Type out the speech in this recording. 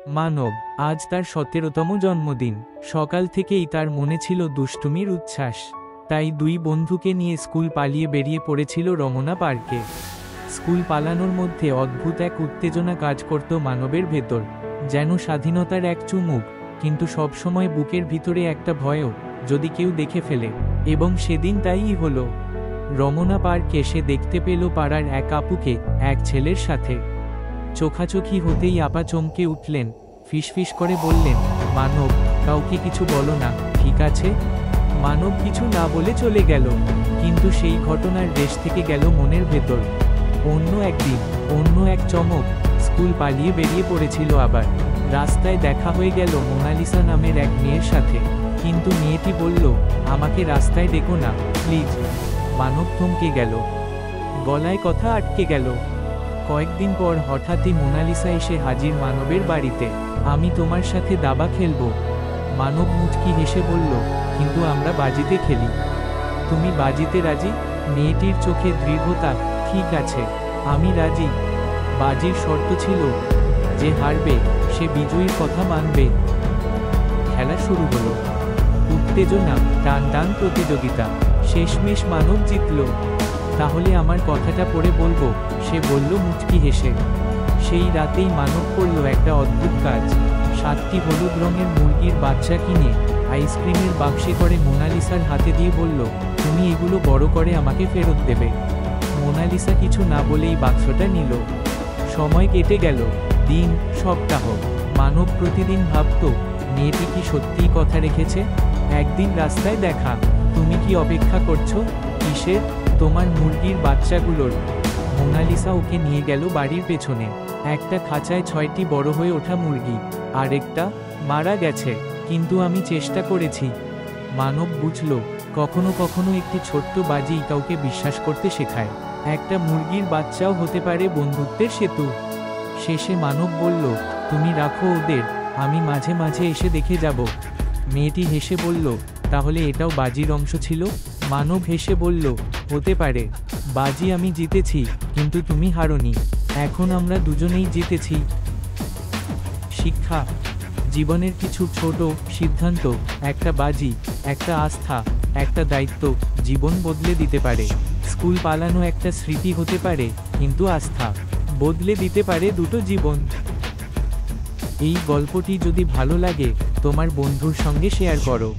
মানব আজ তার 17তম জন্মদিন। সকাল থেকেই তার মনে ছিল দুষ্টুমির উচ্ছ্বাস। তাই দুই বন্ধুকে নিয়ে স্কুল পালিয়ে বেরিয়ে পড়েছিল রমনা পার্কে। স্কুল পালানোর মধ্যে অদ্ভুত এক উত্তেজনা কাজ করত মানবের ভেতর, যেন স্বাধীনতার এক চুমুক, কিন্তু সবসময় বুকের ভিতরে একটা ভয়ও, যদি কেউ দেখে ফেলে। এবং সেদিন তাইই হলো। রমনা পার্কে সে দেখতে পেল পাড়ার এক আপুকে এক ছেলের সাথে। চোখাচোখি হতেই আপা চমকে উঠলেন, ফিসফিস করে বললেন, মানব, কাউকে কিছু বলো না, ঠিক আছে? মানব কিছু না বলে চলে গেল, কিন্তু সেই ঘটনার রেশ থেকে গেল মনের ভেতর। অন্য একদিন, অন্য এক চমক, স্কুল পালিয়ে বেরিয়ে পড়েছিল আবার। রাস্তায় দেখা হয়ে গেল মোনালিসা নামের এক মেয়ের সাথে, কিন্তু মেয়েটি বলল, আমাকে রাস্তায় ডেকো না, প্লিজ। মানব থমকে গেল, গলায় কথা আটকে গেল। কয়েকদিন পর হঠাৎই মোনালিসা এসে হাজির মানবের বাড়িতে। আমি তোমার সাথে দাবা খেলবো। মানব মুচকি হেসে বলল, কিন্তু আমরা বাজিতে খেলি। তুমি বাজিতে রাজি? মেয়েটির চোখে দৃঢ়তা। ঠিক আছে, আমি রাজি। বাজির শর্ত ছিল, যে হারবে সে বিজয়ীর কথা মানবে। খেলা শুরু হলো। উত্তেজনা, টান টান প্রতিযোগিতা। শেষমেশ মানব জিতল। তাহলে আমার কথাটা পড়ে বলবো, সে বলল মুচকি হেসে। সেই রাতেই মানব করল একটা অদ্ভুত কাজ। 7টি হলুদ রঙের মুরগির বাচ্চা কিনে আইসক্রিমের বাক্সে করে মোনালিসার হাতে দিয়ে বলল, তুমি এগুলো বড় করে আমাকে ফেরত দেবে। মোনালিসা কিছু না বলেই বাক্সটা নিল। সময় কেটে গেল, দিন, সপ্তাহ। মানব প্রতিদিন ভাবত, মেয়েটি কি সত্যিই কথা রেখেছে? একদিন রাস্তায় দেখা। তুমি কি অপেক্ষা করছো? কিসের? তোমার মুরগির বাচ্চাগুলোর। মোনালিসা ওকে নিয়ে গেল বাড়ির পেছনে। একটা খাঁচায় 6টি বড় হয়ে ওঠা মুরগি, আরেকটা মারা গেছে, কিন্তু আমি চেষ্টা করেছি। মানব বুঝল, কখনো কখনো একটি ছোট্ট বাজি কাউকে বিশ্বাস করতে শেখায়। একটা মুরগির বাচ্চাও হতে পারে বন্ধুত্বের সেতু। শেষে মানব বলল, তুমি রাখো ওদের, আমি মাঝে মাঝে এসে দেখে যাব। মেয়েটি হেসে বলল, তাহলে এটাও বাজির অংশ ছিল? মানব হেসে বলল, হতে পারে। বাজি আমি জিতেছি, কিন্তু তুমি হারোনি। এখন আমরা দুজনেই জিতেছি। শিক্ষা, জীবনের কিছু ছোট সিদ্ধান্ত, একটা বাজি, একটা আস্থা, একটা দায়িত্ব জীবন বদলে দিতে পারে। স্কুল পালানো একটা স্মৃতি হতে পারে, কিন্তু আস্থা বদলে দিতে পারে দুটো জীবন। এই গল্পটি যদি ভালো লাগে, তোমার বন্ধুর সঙ্গে শেয়ার করো।